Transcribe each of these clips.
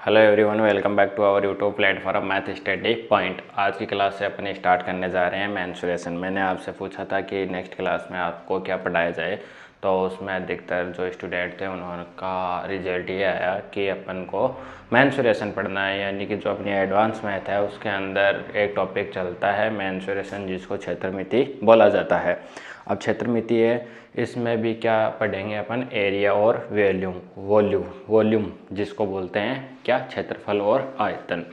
Hello everyone, welcome back to our YouTube platform math study point. आज की class से अपन start करने जा रहे हैं मेंसुरेशन। मैंने आपसे पूछा था कि नेक्स्ट क्लास में आपको क्या पढ़ाया जाए, तो उसमें अधिकतर जो स्टूडेंट थे उनका रिजल्ट ये आया कि अपन को मेंसुरेशन पढ़ना है, यानी कि जो अपनी एडवांस मैथ है उसके अंदर एक टॉपिक चलता है मेंसुरेशन, जिसको क्षेत्रमिति बोला जाता है। अब क्षेत्रमिति है, इसमें भी क्या पढ़ेंगे अपन, एरिया और वॉल्यूम जिसको बोलते हैं क्या, क्षेत्रफल और आयतन।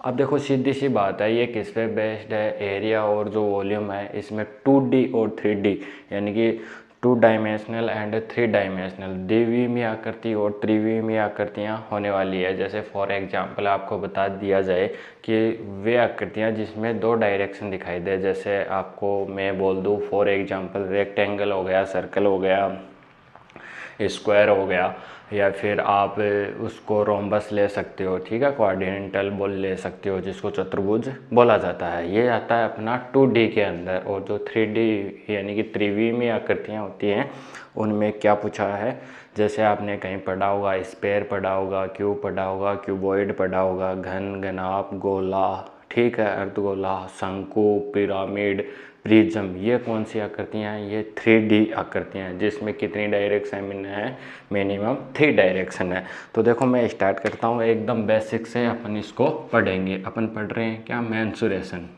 अब देखो सीधी सी बात है, ये किस पे बेस्ड है, एरिया और जो वॉल्यूम है इसमें 2D और 3D यानी कि 2 डायमेंशनल एंड 3 डायमेंशनल द्विविमीय आकृति और त्रिविमीय आकृतियाँ होने वाली है। जैसे फॉर एग्जांपल आपको बता दिया जाए कि वे आकृतियाँ जिसमें 2 डायरेक्शन दिखाई दे, जैसे आपको मैं बोल दूँ फॉर एग्जांपल रेक्टेंगल हो गया, सर्कल हो गया, स्क्वायर हो गया, या फिर आप उसको रोम्बस ले सकते हो, ठीक है, क्वाड्रेंटल बोल ले सकते हो जिसको चतुर्भुज बोला जाता है। ये आता है अपना 2D के अंदर। और जो 3D यानी कि त्रिविमीय आकृतियाँ होती हैं उनमें क्या पूछा है, जैसे आपने कहीं पढ़ा होगा, स्फेयर पढ़ा होगा, क्यूब पढ़ा होगा, क्यूबॉइड पढ़ा होगा, घन, घनाभ, गोला, ठीक है, अर्धगोला, शंकु, पिरामिड, प्रिज्म। ये कौन सी आकृतियाँ हैं, ये 3D आकृतियाँ हैं जिसमें कितनी डायरेक्शन है, मिनिमम 3 डायरेक्शन है। तो देखो मैं स्टार्ट करता हूँ एकदम बेसिक से, अपन इसको पढ़ेंगे। अपन पढ़ रहे हैं क्या, मेंसुरेशन।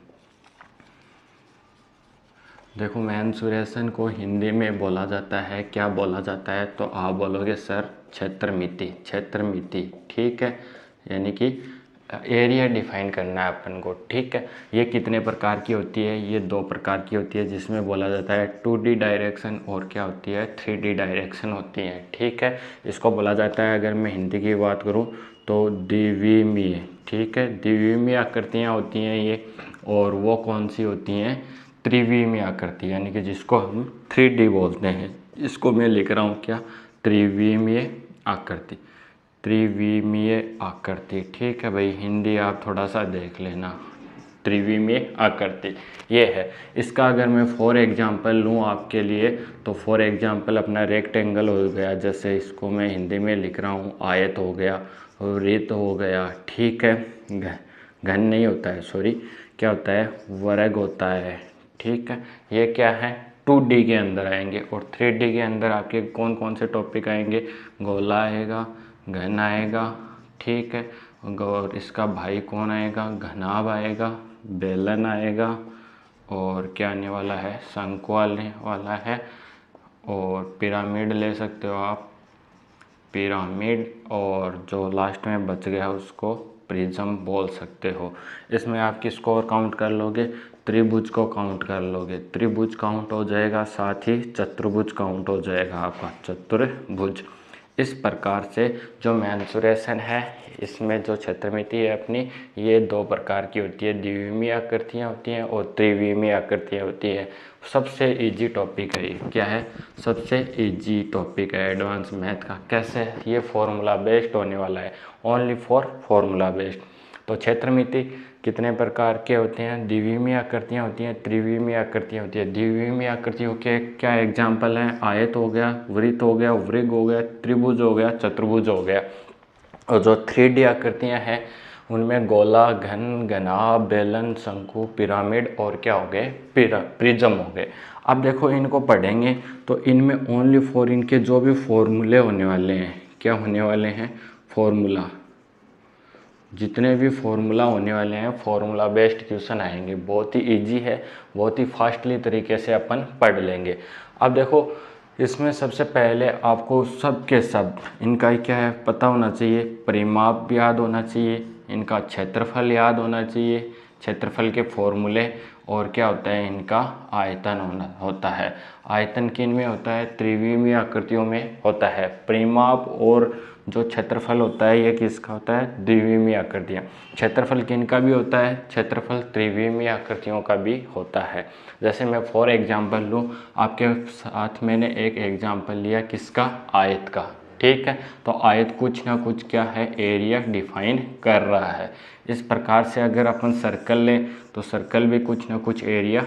देखो मेंसुरेशन को हिंदी में बोला जाता है, क्या बोला जाता है, तो आप बोलोगे सर क्षेत्रमिति, ठीक है, यानी कि एरिया डिफाइन करना है अपन को, ठीक है। ये कितने प्रकार की होती है, ये 2 प्रकार की होती है, जिसमें बोला जाता है 2D डायरेक्शन और क्या होती है, 3D डायरेक्शन होती है, ठीक है। इसको बोला जाता है, अगर मैं हिंदी की बात करूँ तो द्विविमीय, ठीक है, द्विविमीय आकृतियाँ होती हैं ये। और वो कौन सी होती हैं, त्रिविमीय आकृति, यानी कि जिसको हम 3D बोलते हैं। इसको मैं लिख रहा हूँ क्या, त्रिविमीय आकृति, त्रिविमीय आकृति, ठीक है भाई। हिंदी आप थोड़ा सा देख लेना, त्रिविमीय आकृति ये है। इसका अगर मैं फॉर एग्जांपल लूँ आपके लिए, तो फॉर एग्जांपल अपना रेक्टेंगल हो गया, जैसे इसको मैं हिंदी में लिख रहा हूँ, आयत हो गया, वृत्त हो गया, ठीक है, घन नहीं होता है, सॉरी, क्या होता है, वर्ग होता है, ठीक है। ये क्या है, 2D के अंदर आएंगे। और 3D के अंदर आपके कौन कौन से टॉपिक आएंगे, गोला आएगा, घन आएगा, ठीक है, और इसका भाई कौन आएगा, घनाभ आएगा, बेलन आएगा, और क्या आने वाला है, शंकु आने वाला है, और पिरामिड ले सकते हो आप, पिरामिड, और जो लास्ट में बच गया उसको प्रिज्म बोल सकते हो। इसमें आप किसको और काउंट कर लोगे, त्रिभुज को काउंट कर लोगे, त्रिभुज काउंट हो जाएगा, साथ ही चतुर्भुज काउंट हो जाएगा आपका, चतुर्भुज। इस प्रकार से जो मेंसुरेशन है, इसमें जो क्षेत्रमिति है अपनी, ये 2 प्रकार की होती है, द्विविमीय आकृतियाँ होती हैं और त्रिविमीय आकृतियाँ होती हैं। सबसे इजी टॉपिक है ये, क्या है, सबसे इजी टॉपिक है एडवांस मैथ का। कैसे, ये फॉर्मूला बेस्ड होने वाला है, ओनली फॉर फॉर्मूला बेस्ड। तो क्षेत्रमिति कितने प्रकार के होते हैं, द्विविमीय आकृतियाँ होती हैं, त्रिविमीय आकृतियाँ होती है। द्विविमीय आकृतियों के क्या एग्जाम्पल हैं, आयत हो गया, वृत्त हो गया, वृग हो गया, त्रिभुज हो गया, चतुर्भुज हो गया। और जो 3D आकृतियाँ हैं उनमें गोला, घन, घनाभ, बेलन, शंकु, पिरामिड और क्या हो गए, प्रिज्म हो गए। अब देखो इनको पढ़ेंगे तो इनमें ओनली फॉर इनके जो भी फॉर्मूले होने वाले हैं, क्या होने वाले हैं, फॉर्मूला, जितने भी फॉर्मूला होने वाले हैं, फॉर्मूला बेस्ड क्वेश्चन आएंगे। बहुत ही इजी है, बहुत ही फास्टली तरीके से अपन पढ़ लेंगे। अब देखो इसमें सबसे पहले आपको सब के सब इनका क्या है पता होना चाहिए, परिमाप याद होना चाहिए, इनका क्षेत्रफल याद होना चाहिए, क्षेत्रफल के फॉर्मूले, और क्या होता है, इनका आयतन होता है। आयतन किन में होता है, त्रिविमीय आकृतियों में होता है। परिमाप और जो क्षेत्रफल होता है ये किसका होता है, द्विविमीय आकृतियाँ। क्षेत्रफल किनका भी होता है, क्षेत्रफल त्रिविमीय आकृतियों का भी होता है। जैसे मैं फॉर एग्जांपल लूँ, आपके साथ मैंने एक एग्जांपल लिया किसका, आयत का, ठीक है। तो आयत कुछ ना कुछ क्या है, एरिया डिफाइन कर रहा है। इस प्रकार से अगर अपन सर्कल लें तो सर्कल भी कुछ ना कुछ एरिया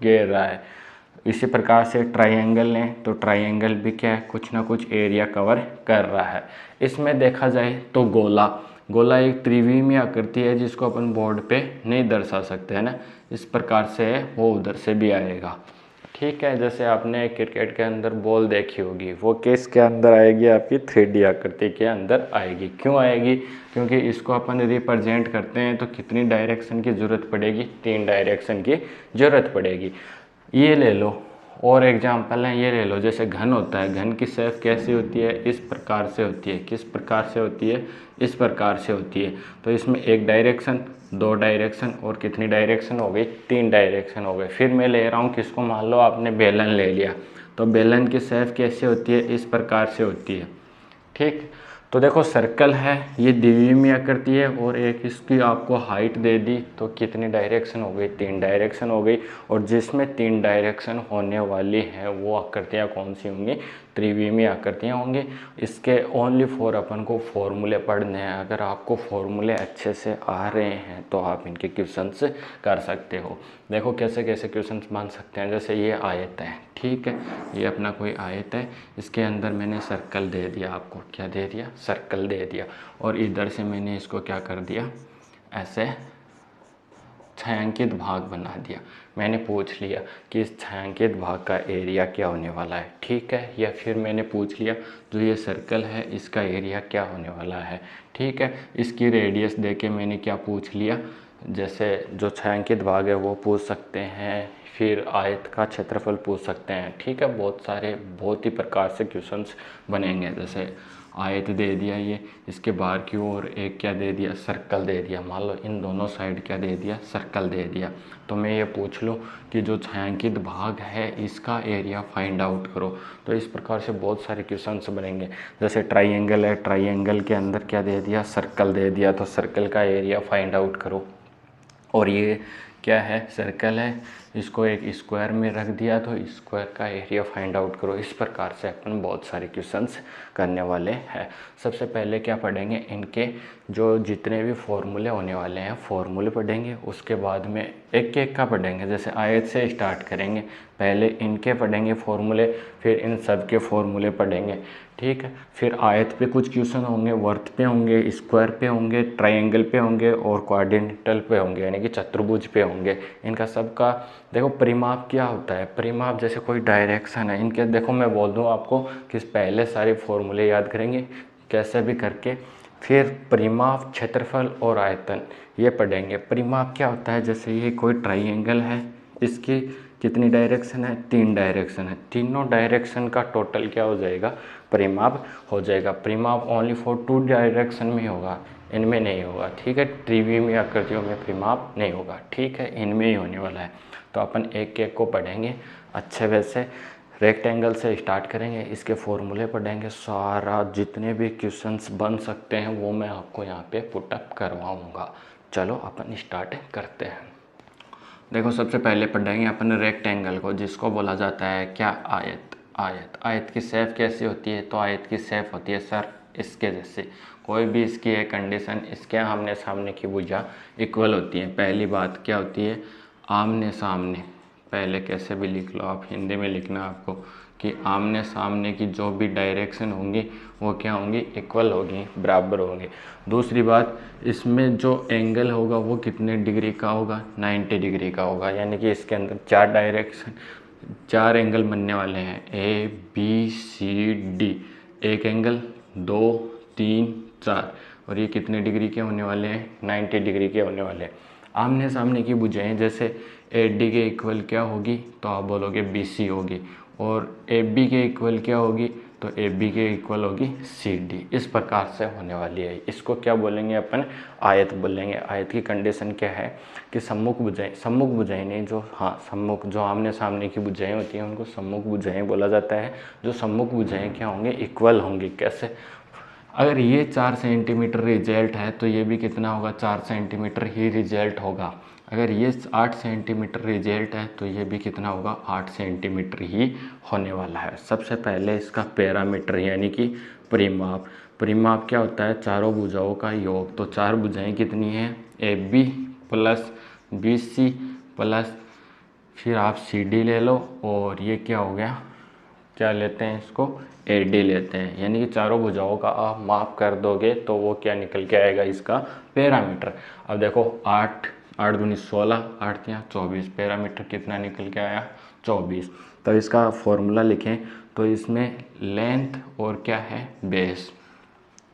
घेर रहा है। इसी प्रकार से ट्रायंगल लें तो ट्रायंगल भी क्या है, कुछ ना कुछ एरिया कवर कर रहा है। इसमें देखा जाए तो गोला, गोला एक त्रिविमीय आकृति है जिसको अपन बोर्ड पे नहीं दर्शा सकते है ना, इस प्रकार से है, वो उधर से भी आएगा। ठीक है, जैसे आपने क्रिकेट के अंदर बॉल देखी होगी, वो किसके अंदर आएगी, आपकी 3D आकृति के अंदर आएगी। क्यों आएगी, क्योंकि इसको अपन रिप्रेजेंट करते हैं तो कितनी डायरेक्शन की ज़रूरत पड़ेगी, 3 डायरेक्शन की ज़रूरत पड़ेगी। ये ले लो और एग्जाम्पल है, ये ले लो, जैसे घन होता है, घन की शेप कैसी होती है, इस प्रकार से होती है। किस प्रकार से होती है, इस प्रकार से होती है। तो इसमें 1 डायरेक्शन, 2 डायरेक्शन और कितनी डायरेक्शन हो गई, 3 डायरेक्शन हो गए। फिर मैं ले रहा हूँ किसको, मान लो आपने बेलन ले लिया, तो बेलन की शेप कैसे होती है, इस प्रकार से होती है। ठीक, तो देखो सर्कल है, ये द्विविमीय आकृति है और एक इसकी आपको हाइट दे दी, तो कितनी डायरेक्शन हो गई, 3 डायरेक्शन हो गई। और जिसमें 3 डायरेक्शन होने वाली है वो आकृतियाँ कौन सी होंगी, त्रिविमीय आकृतियाँ होंगी। इसके ओनली फॉर अपन को फॉर्मूले पढ़ने हैं। अगर आपको फॉर्मूले अच्छे से आ रहे हैं तो आप इनके क्वेश्चंस कर सकते हो। देखो कैसे कैसे क्वेश्चंस बन सकते हैं। जैसे ये आयत है, ठीक है, ये अपना कोई आयत है, इसके अंदर मैंने सर्कल दे दिया, आपको क्या दे दिया, सर्कल दे दिया। और इधर से मैंने इसको क्या कर दिया, ऐसे छायांकित भाग बना दिया। मैंने पूछ लिया कि इस छायांकित भाग का एरिया क्या होने वाला है, ठीक है। या फिर मैंने पूछ लिया जो ये सर्कल है इसका एरिया क्या होने वाला है, ठीक है। इसकी रेडियस देके मैंने क्या पूछ लिया, जैसे जो छायांकित भाग है वो पूछ सकते हैं, फिर आयत का क्षेत्रफल पूछ सकते हैं, ठीक है। बहुत ही प्रकार से क्वेश्चंस बनेंगे। जैसे आयत दे दिया, ये इसके बाहर की ओर एक क्या दे दिया, सर्कल दे दिया। मान लो इन दोनों साइड क्या दे दिया, सर्कल दे दिया। तो मैं ये पूछ लूँ कि जो छायांकित भाग है इसका एरिया फाइंड आउट करो। तो इस प्रकार से बहुत सारे क्वेश्चंस बनेंगे। जैसे ट्राइंगल है, ट्राइंगल के अंदर क्या दे दिया, सर्कल दे दिया, तो सर्कल का एरिया फाइंड आउट करो। और ये क्या है, सर्कल है, इसको एक स्क्वायर में रख दिया तो स्क्वायर का एरिया फाइंड आउट करो। इस प्रकार से अपन बहुत सारे क्वेश्चंस करने वाले हैं। सबसे पहले क्या पढ़ेंगे, इनके जो जितने भी फॉर्मूले होने वाले हैं फॉर्मूले पढ़ेंगे। उसके बाद में एक एक का पढ़ेंगे। जैसे आयत से स्टार्ट करेंगे, पहले इनके पढ़ेंगे फॉर्मूले, फिर इन सब के फॉर्मूले पढ़ेंगे, ठीक है। फिर आयत पे कुछ क्वेश्चन होंगे, वर्त पे होंगे, स्क्वायर पे होंगे, ट्रायंगल पे होंगे और क्वाड्रेंटल पे होंगे, यानी कि चतुर्भुज पे होंगे। इनका सबका देखो परिमाप क्या होता है। परिमाप जैसे कोई डायरेक्शन है, इनके देखो मैं बोल दूँ आपको कि पहले सारे फॉर्मूले याद करेंगे कैसे भी करके, फिर परिमाप, क्षेत्रफल और आयतन ये पढ़ेंगे। परिमाप क्या होता है, जैसे ये कोई ट्राइंगल है, इसकी कितनी डायरेक्शन है, 3 डायरेक्शन है, तीनों डायरेक्शन का टोटल क्या हो जाएगा, परिमाप हो जाएगा। परिमाप ओनली फॉर 2 डायरेक्शन में होगा, इनमें नहीं होगा, ठीक है। त्रिविमीय आकृतियों में परिमाप नहीं होगा, ठीक है, इनमें ही होने वाला है। तो अपन एक एक को पढ़ेंगे अच्छे वैसे। रेक्टेंगल से स्टार्ट करेंगे, इसके फॉर्मूले पढ़ेंगे, सारा जितने भी क्वेश्चंस बन सकते हैं वो मैं आपको यहाँ पे पुटअप करवाऊँगा। चलो अपन स्टार्ट करते हैं। देखो सबसे पहले पढ़ेंगे अपन रेक्टेंगल को, जिसको बोला जाता है क्या, आयत। आयत की शेप कैसी होती है, तो आयत की शेप होती है सर इसके जैसे। कोई भी इसकी एक कंडीशन, इसके आमने सामने की भुजा इक्वल होती है। पहली बात क्या होती है, आमने सामने, पहले कैसे भी लिख लो आप, हिंदी में लिखना आपको कि आमने सामने की जो भी डायरेक्शन होंगी वो क्या होंगी, इक्वल होगी, बराबर होंगी। दूसरी बात, इसमें जो एंगल होगा वो कितने डिग्री का होगा, 90 डिग्री का होगा। यानी कि इसके अंदर 4 डायरेक्शन, 4 एंगल बनने वाले हैं, ए बी सी डी। एक एंगल, 2 3 4, और ये कितने डिग्री के होने वाले हैं, 90 डिग्री के होने वाले हैं। आमने सामने की भुजाएं जैसे ए डी के इक्वल क्या होगी, तो आप बोलोगे बी सी होगी। और ए बी के इक्वल क्या होगी, तो ए बी के इक्वल होगी सी डी। इस प्रकार से होने वाली है। इसको क्या बोलेंगे अपन, आयत बोलेंगे। आयत की कंडीशन क्या है कि सम्मुख भुजाएं नहीं, जो सम्मुख, जो आमने सामने की भुजाएं होती हैं उनको सम्मुख भुजाएं बोला जाता है। जो सम्मुख भुजाएं क्या होंगे, इक्वल होंगी। कैसे, अगर ये 4 सेंटीमीटर रिजल्ट है तो ये भी कितना होगा, 4 सेंटीमीटर ही रिजल्ट होगा। अगर ये 8 सेंटीमीटर रिजल्ट है तो ये भी कितना होगा, 8 सेंटीमीटर ही होने वाला है। सबसे पहले इसका पैरामीटर यानी कि परिमाप। परिमाप क्या होता है, चारों भुजाओं का योग। तो 4 भुजाएं कितनी हैं, A B plus B C plus फिर आप सी डी ले लो, और ये क्या हो गया, क्या लेते हैं, इसको AD लेते हैं। यानी कि चारों भुजाओं का आप माप कर दोगे तो वो क्या निकल के आएगा, इसका पैरामीटर। अब देखो 8 8 दूनी 16, 8 या 24, पैरामीटर कितना निकल के आया, 24। तो इसका फॉर्मूला लिखें तो इसमें लेंथ और क्या है, बेस।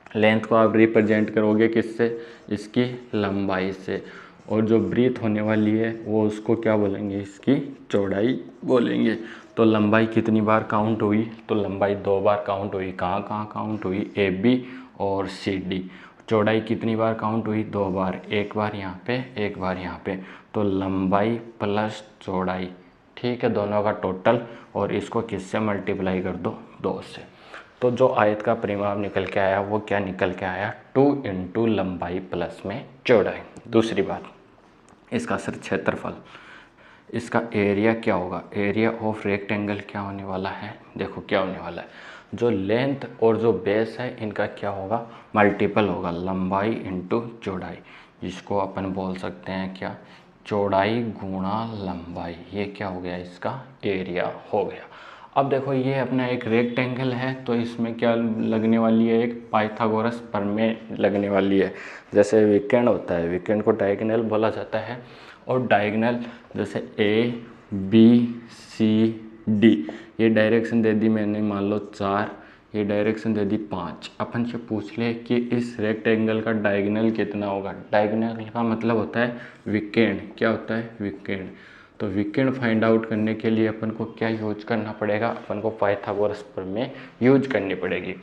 लेंथ को आप रिप्रेजेंट करोगे किससे, इसकी लंबाई से, और जो ब्रीथ होने वाली है वो उसको क्या बोलेंगे, इसकी चौड़ाई बोलेंगे। तो लंबाई कितनी बार काउंट हुई, तो लंबाई 2 बार काउंट हुई। कहाँ कहाँ काउंट हुई, AB और CD। चौड़ाई कितनी बार काउंट हुई, 2 बार, एक बार यहाँ पे, एक बार यहाँ पे। तो लंबाई प्लस चौड़ाई, ठीक है, दोनों का टोटल, और इसको किससे मल्टीप्लाई कर दो, 2 से। तो जो आयत का परिमाप निकल के आया वो क्या निकल के आया, 2 इंटू लंबाई प्लस में चौड़ाई। दूसरी बात, इसका सर क्षेत्रफल, इसका एरिया क्या होगा, एरिया ऑफ रेक्टेंगल क्या होने वाला है, देखो क्या होने वाला है, जो लेंथ और जो बेस है इनका क्या होगा, मल्टीपल होगा, लंबाई इंटू चौड़ाई, जिसको अपन बोल सकते हैं क्या, चौड़ाई गुणा लंबाई। ये क्या हो गया, इसका एरिया हो गया। अब देखो ये अपना एक रेक्टेंगल है, तो इसमें क्या लगने वाली है, एक पाइथागोरस प्रमेय लगने वाली है। जैसे विकर्ण होता है, विकर्ण को डायगोनल बोला जाता है, और डायगोनल जैसे ABCD, ये डायरेक्शन दे दी मैंने, मान लो 4, ये डायरेक्शन दे दी 5। अपन से पूछ ले कि इस रेक्टेंगल का डायगोनल कितना होगा। डायगोनल का मतलब होता है विकर्ण, क्या होता है, विकर्ण। तो विकर्ण फाइंड आउट करने के लिए अपन को क्या यूज करना पड़ेगा, अपन को पाइथागोरस प्रमेय यूज करनी पड़ेगी।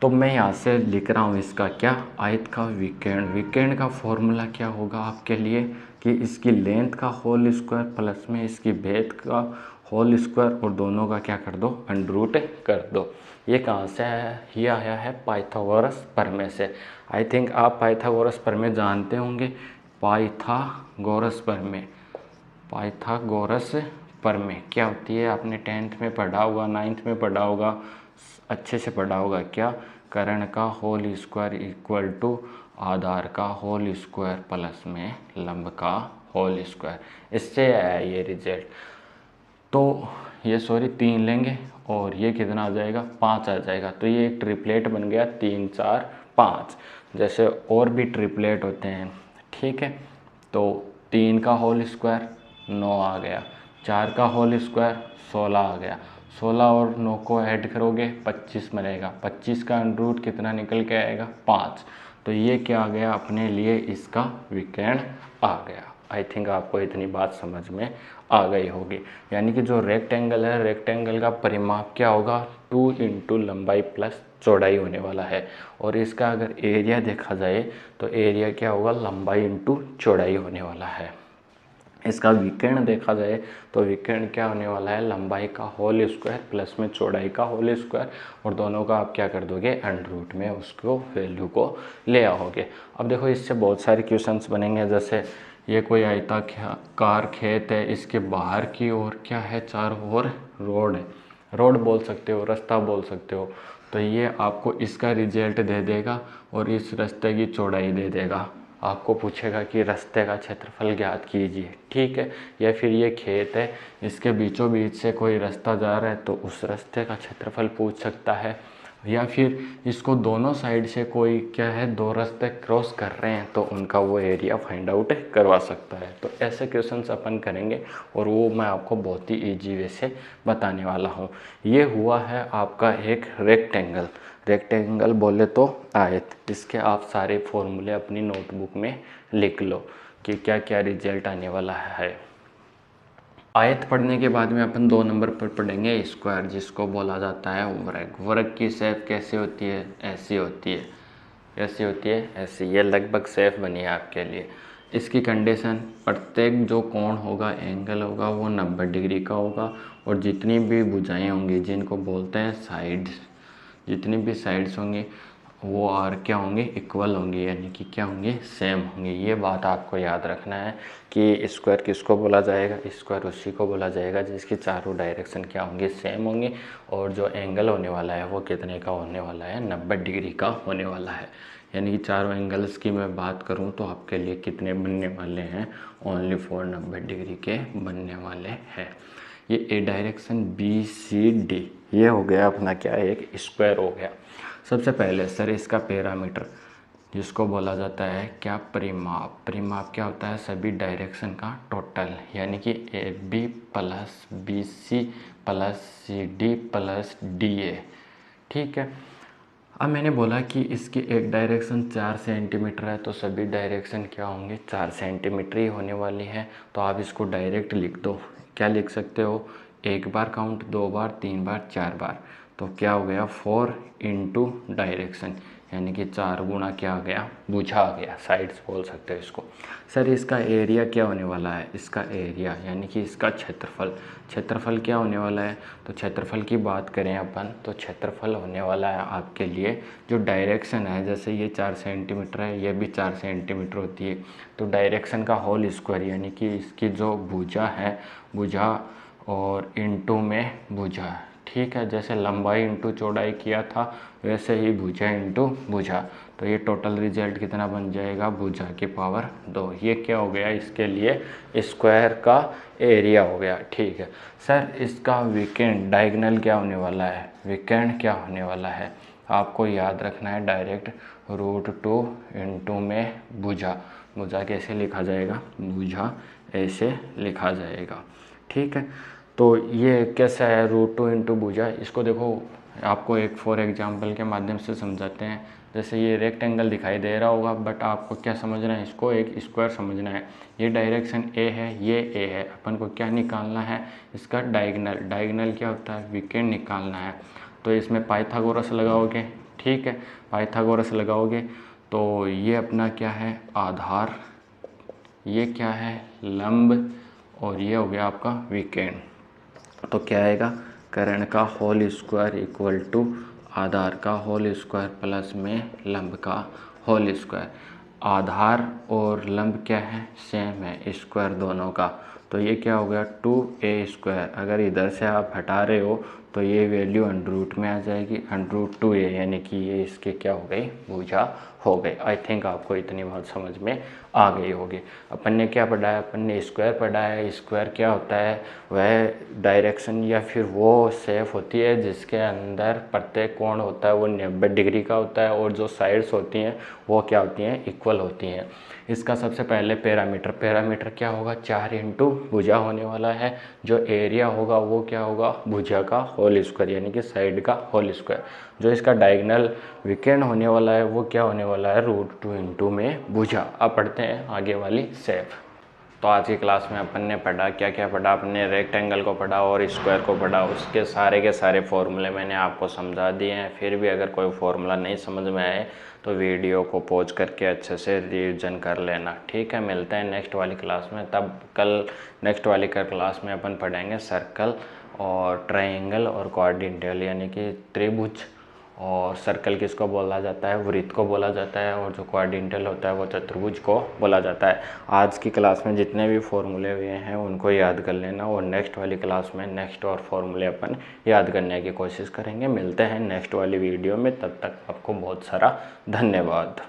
तो मैं यहाँ से लिख रहा हूँ इसका क्या, आयत का विकर्ण। विकर्ण का फॉर्मूला क्या होगा आपके लिए, कि इसकी लेंथ का होल स्क्वायर प्लस में इसकी बेथ का होल स्क्वायर, और दोनों का क्या कर दो, अंडर रूट कर दो। ये कहाँ से आया, ये आया है पाइथागोरस प्रमेय से। आई थिंक आप पाइथागोरस प्रमेय जानते होंगे। पाइथागोरस प्रमेय, पाइथागोरस प्रमेय क्या होती है, आपने 10th में पढ़ा होगा, 9th में पढ़ा होगा, अच्छे से पढ़ा होगा। क्या, कर्ण का होल स्क्वायर इक्वल टू आधार का होल स्क्वायर प्लस में लंब का होल स्क्वायर। इससे आया ये रिजल्ट। तो ये सॉरी 3 लेंगे और ये कितना आ जाएगा, 5 आ जाएगा। तो ये एक ट्रिपलेट बन गया, 3 4 5। जैसे और भी ट्रिपलेट होते हैं, ठीक है। तो 3 का होल स्क्वायर 9 आ गया, 4 का होल स्क्वायर 16 आ गया, 16 और 9 को ऐड करोगे 25 बनेगा, 25 का अंडर रूट कितना निकल के आएगा, 5। तो ये क्या आ गया अपने लिए, इसका विकर्ण आ गया। आई थिंक आपको इतनी बात समझ में आ गई होगी। यानी कि जो रेक्टेंगल है, रेक्टेंगल का परिमाप क्या होगा, 2 इंटू लंबाई प्लस चौड़ाई होने वाला है। और इसका अगर एरिया देखा जाए तो एरिया क्या होगा, लंबाई इंटू चौड़ाई होने वाला है। इसका विकर्ण देखा जाए तो विकर्ण क्या होने वाला है, लंबाई का होल स्क्वायर प्लस में चौड़ाई का होल स्क्वायर, और दोनों का आप क्या कर दोगे, अंडर रूट में उसको वैल्यू को ले आओगे। अब देखो इससे बहुत सारे क्वेश्चंस बनेंगे। जैसे ये कोई आयताकार खेत है, इसके बाहर की ओर क्या है, चारों ओर रोड है, रोड बोल सकते हो, रास्ता बोल सकते हो। तो ये आपको इसका रिजल्ट दे देगा और इस रास्ते की चौड़ाई दे देगा। आपको पूछेगा कि रास्ते का क्षेत्रफल ज्ञात कीजिए, ठीक है। या फिर ये खेत है, इसके बीचों बीच से कोई रास्ता जा रहा है तो उस रास्ते का क्षेत्रफल पूछ सकता है। या फिर इसको दोनों साइड से कोई क्या है, 2 रास्ते क्रॉस कर रहे हैं तो उनका वो एरिया फाइंड आउट करवा सकता है। तो ऐसे क्वेश्चंस अपन करेंगे और वो मैं आपको बहुत ही ईजी वे से बताने वाला हूँ। ये हुआ है आपका एक रेक्टेंगल। रेक्टेंगल बोले तो आयत। इसके आप सारे फॉर्मूले अपनी नोटबुक में लिख लो कि क्या क्या रिजल्ट आने वाला है। आयत पढ़ने के बाद में अपन 2 नंबर पर पढ़ेंगे स्क्वायर, जिसको बोला जाता है वर्ग। वर्ग की शेप कैसे होती है, ऐसी होती है, कैसी होती है, ऐसी। ये लगभग शेप बनी है आपके लिए। इसकी कंडीशन, प्रत्येक जो कोण होगा, एंगल होगा, वो 90 डिग्री का होगा, और जितनी भी भुजाएं होंगी, जिनको बोलते हैं साइड्स, जितनी भी साइड्स होंगी वो आर क्या होंगे, इक्वल होंगी, यानी कि क्या होंगे, सेम होंगे। ये बात आपको याद रखना है कि स्क्वायर किसको बोला जाएगा, स्क्वायर उसी को बोला जाएगा जिसकी चारों डायरेक्शन क्या होंगे, सेम होंगे, और जो एंगल होने वाला है वो कितने का होने वाला है, 90 डिग्री का होने वाला है। यानी कि चारों एंगल्स की मैं बात करूं तो आपके लिए कितने बनने वाले हैं, ओनली फॉर 90 डिग्री के बनने वाले हैं। ये ए डायरेक्शन बी सी डी, ये हो गया अपना क्या है, एक स्क्वायर हो गया। सबसे पहले सर इसका पैरामीटर जिसको बोला जाता है क्या, परिमाप। परिमाप क्या होता है, सभी डायरेक्शन का टोटल, यानी कि A B plus B C plus C D plus D A. ठीक है, अब मैंने बोला कि इसकी एक डायरेक्शन 4 सेंटीमीटर है, तो सभी डायरेक्शन क्या होंगे, 4 सेंटीमीटर ही होने वाली है। तो आप इसको डायरेक्ट लिख दो। क्या लिख सकते हो, एक बार काउंट, 2 बार, 3 बार, 4 बार। तो क्या हो गया, 4 इंटू डायरेक्शन, यानी कि 4 गुना क्या आ गया, भुजा आ गया, साइड्स बोल सकते हो इसको। सर इसका एरिया क्या होने वाला है, इसका एरिया यानी कि इसका क्षेत्रफल। क्षेत्रफल क्या होने वाला है, तो क्षेत्रफल की बात करें अपन, तो क्षेत्रफल होने वाला है आपके लिए जो डायरेक्शन है, जैसे ये 4 सेंटीमीटर है, ये भी 4 सेंटीमीटर होती है, तो डायरेक्शन का होल स्क्वायर, यानी कि इसकी जो भुजा है, भुजा और इंटू में भुजा। ठीक है, जैसे लंबाई इंटू चौड़ाई किया था, वैसे ही भुजा इंटू भुजा। तो ये टोटल रिजल्ट कितना बन जाएगा, भुजा की पावर 2। ये क्या हो गया, इसके लिए स्क्वायर का एरिया हो गया। ठीक है सर, इसका वीकेंड डायगोनल क्या होने वाला है, वीकेंड क्या होने वाला है, आपको याद रखना है, डायरेक्ट √2 इंटू में भुजा। भुजा कैसे लिखा जाएगा, भुजा ऐसे लिखा जाएगा। ठीक है, तो ये कैसा है, √2 इंटू भुजा। इसको देखो, आपको एक फॉर एग्जांपल के माध्यम से समझाते हैं। जैसे ये रेक्टेंगल दिखाई दे रहा होगा, बट आपको क्या समझना है, इसको एक स्क्वायर समझना है। ये डायरेक्शन ए है, ये ए है, अपन को क्या निकालना है, इसका डायगोनल। डायगोनल क्या होता है, वीकेंड निकालना है। तो इसमें पाइथागोरस लगाओगे, ठीक है, पाइथागोरस लगाओगे तो ये अपना क्या है, आधार, ये क्या है, लंब, और ये हो गया आपका वीकेंड। तो क्या आएगा, कर्ण का होल स्क्वायर इक्वल टू आधार का होल स्क्वायर प्लस में लंब का होल स्क्वायर। आधार और लंब क्या है, सेम है, स्क्वायर दोनों का। तो ये क्या हो गया, 2a²। अगर इधर से आप हटा रहे हो तो ये वैल्यू √2 में आ जाएगी, √2a, यानी कि ये इसके क्या हो गई, भुजा हो गई। आई थिंक आपको इतनी बात समझ में आ गई होगी। अपन ने क्या पढ़ा है, अपन ने स्क्वायर पढ़ा है। स्क्वायर क्या होता है, वह डायरेक्शन या फिर वो शेप होती है जिसके अंदर प्रत्येक कोण होता है वो 90 डिग्री का होता है, और जो साइड्स होती हैं वो क्या होती हैं, इक्वल होती हैं। इसका सबसे पहले पैरामीटर, पैरामीटर क्या होगा, 4 इंटू भुजा होने वाला है। जो एरिया होगा वो क्या होगा, भुजा का होल स्क्वायर, यानी कि साइड का होल स्क्वायर। जो इसका डायगोनल वीकेंड होने वाला है वो क्या होने वाला है, √2 इंटू में भुजा। अब पढ़ते हैं आगे वाली शेप। तो आज की क्लास में अपन ने पढ़ा, क्या क्या पढ़ा, अपने रेक्टेंगल को पढ़ा और स्क्वायर को पढ़ा। उसके सारे के सारे फॉर्मूले मैंने आपको समझा दिए हैं। फिर भी अगर कोई फॉर्मूला नहीं समझ में आए तो वीडियो को पॉज करके अच्छे से रिवीजन कर लेना। ठीक है, मिलते हैं नेक्स्ट वाली क्लास में। तब कल नेक्स्ट वाली क्लास में अपन पढ़ेंगे सर्कल और ट्रायंगल और क्वाड्रेंगल, यानी कि त्रिभुज। और सर्कल किसको बोला जाता है, वृत्त को बोला जाता है, और जो क्वाड्रेंगल होता है वो चतुर्भुज को बोला जाता है। आज की क्लास में जितने भी फॉर्मूले हुए हैं उनको याद कर लेना, और नेक्स्ट वाली क्लास में नेक्स्ट और फॉर्मूले अपन याद करने की कोशिश करेंगे। मिलते हैं नेक्स्ट वाली वीडियो में, तब तक आपको बहुत सारा धन्यवाद।